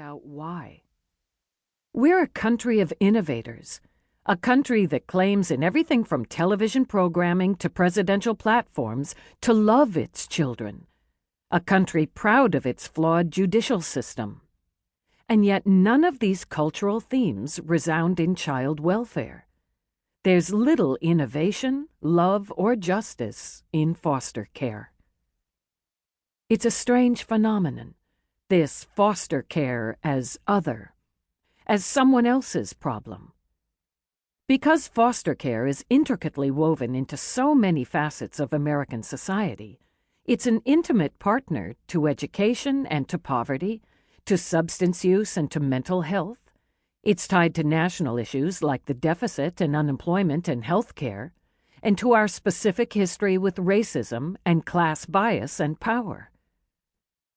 out why. We're a country of innovators, a country that claims in everything from television programming to presidential platforms to love its children, a country proud of its flawed judicial system. And yet none of these cultural themes resound in child welfare. There's little innovation, love, or justice in foster care. It's a strange phenomenon, this foster care as other, as someone else's problem. Because foster care is intricately woven into so many facets of American society, it's an intimate partner to education and to poverty, to substance use and to mental health. It's tied to national issues like the deficit and unemployment and health care, and to our specific history with racism and class bias and power.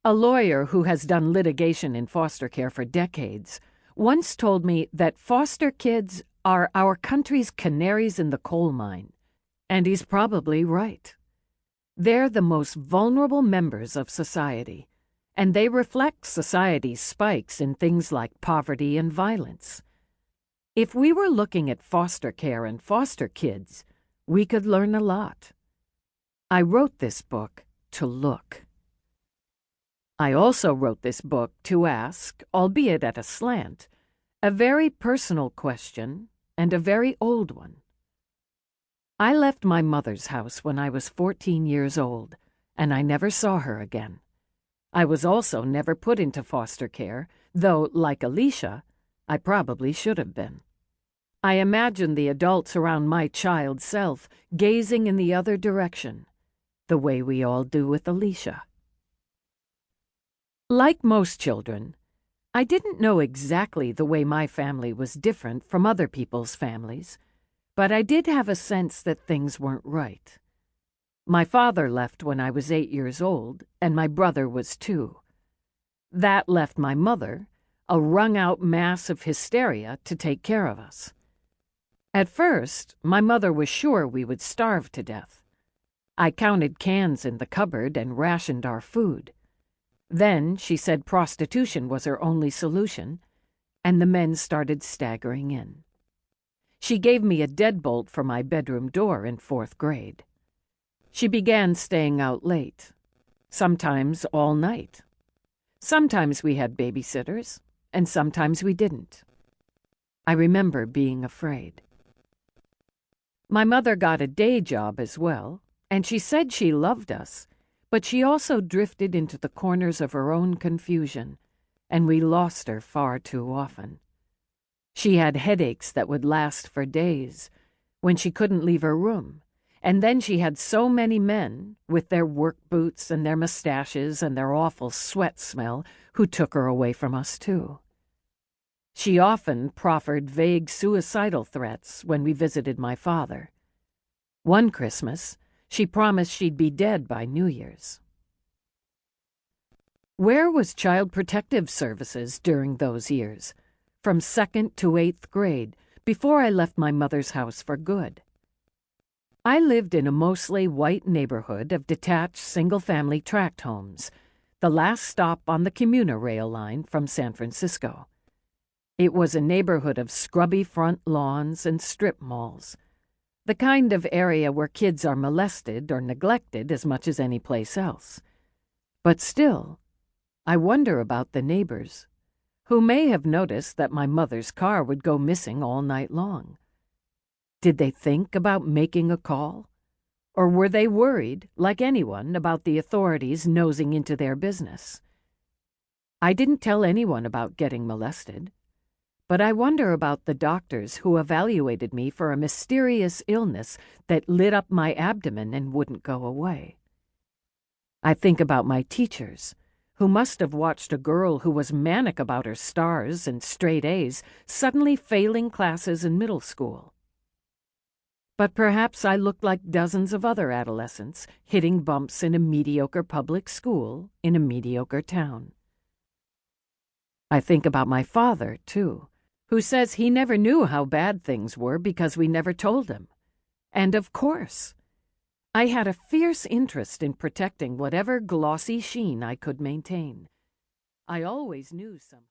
A lawyer who has done litigation in foster care for decades once told me that foster kids are our country's canaries in the coal mine, and he's probably right. They're the most vulnerable members of society, and they reflect society's spikes in things like poverty and violence. If we were looking at foster care and foster kids, we could learn a lot. I wrote this book to look. I also wrote this book to ask, albeit at a slant, a very personal question and a very old one. I left my mother's house when I was 14 years old, and I never saw her again. I was also never put into foster care, though, like Alicia, I probably should have been. I imagined the adults around my child self gazing in the other direction, the way we all do with Alicia. Like most children, I didn't know exactly the way my family was different from other people's families, but I did have a sense that things weren't right. My father left when I was 8 years old, and my brother was 2. That left my mother, a wrung-out mass of hysteria, to take care of us. At first, my mother was sure we would starve to death. I counted cans in the cupboard and rationed our food. Then she said prostitution was her only solution, and the men started staggering in. She gave me a deadbolt for my bedroom door in 4th grade. She began staying out late, sometimes all night. Sometimes we had babysitters, and sometimes we didn't. I remember being afraid. My mother got a day job as well, and she said she loved us, but she also drifted into the corners of her own confusion, and we lost her far too often. She had headaches that would last for days, when she couldn't leave her room, and then she had so many men, with their work boots and their mustaches and their awful sweat smell, who took her away from us too. She often proffered vague suicidal threats when we visited my father. One Christmas, she promised she'd be dead by New Year's. Where was Child Protective Services during those years, from 2nd to 8th grade, before I left my mother's house for good? I lived in a mostly white neighborhood of detached single-family tract homes, the last stop on the commuter rail line from San Francisco. It was a neighborhood of scrubby front lawns and strip malls, the kind of area where kids are molested or neglected as much as any place else. But still, I wonder about the neighbors, who may have noticed that my mother's car would go missing all night long. Did they think about making a call? Or were they worried, like anyone, about the authorities nosing into their business? I didn't tell anyone about getting molested, but I wonder about the doctors who evaluated me for a mysterious illness that lit up my abdomen and wouldn't go away. I think about my teachers, who must have watched a girl who was manic about her stars and straight A's suddenly failing classes in middle school. But perhaps I looked like dozens of other adolescents hitting bumps in a mediocre public school in a mediocre town. I think about my father, too, who says he never knew how bad things were because we never told him. And of course, I had a fierce interest in protecting whatever glossy sheen I could maintain. I always knew some.